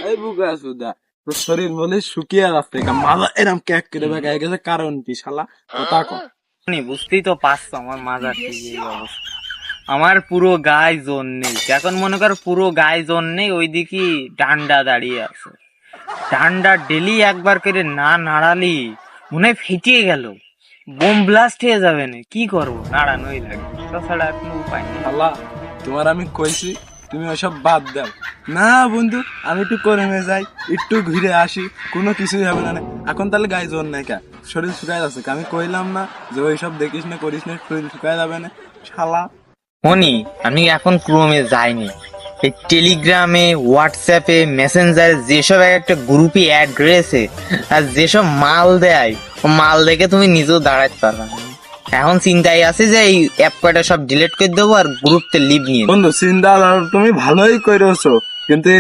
এই বুকা সুদা তোর শরীর বলে শুকিয়ে যাচ্ছে মাথা এরম ক্যাক করে বেঁকে গেছে, কারণ কি শালা কথা কর। বুঝতেই তো পারছো আমার মাজার ঠিক এই অবস্থা। আমার পুরো গায়ে জোর নেই, এখন মনে কর পুরো গায়ে জোর নেই, ওইদিকে ডান্ডা দাঁড়িয়ে আছে। ডান্ডা ডেলি একবার করে না নাড়ালি মনে হয় ফেটিয়ে গেল, বোম ব্লাস্ট হয়ে যাবে না। কি করবো, নাড়ানোই লাগবে, তাছাড়া আর কোনো উপায় নেই। শালা তোমার আমি কইছি তুমি ওসব বাদ দাও। না বন্ধু আমি একটু করে নিয়ে যাই, একটু ঘুরে আসি, কোনো কিছুই হবে না। এখন তাহলে গায়ে জোর নাই কা, শরীর শুকায় যাচ্ছে, আমি কইলাম না যে ওইসব দেখিস না করিস না, শরীর শুকায় যাবে না শালা। মনি, আমি এখন ক্রোমে যাইনি, এই টেলিগ্রামে, হোয়াটসঅ্যাপে, মেসেঞ্জারে যেসব একটা গ্রুপে অ্যাড রয়েছে আর যেসব মাল দেয়, ও মাল দেখে তুমি নিজেও দাঁড়াতে পারবে না। এখন চিন্তায় আছে যে এই অ্যাপ কয়টা সব ডিলিট করে দেবো আর গ্রুপতে লিভ নিয়ে নেবো। বন্ধু চিন্তা তুমি ভালোই করেছো, কিন্তু এই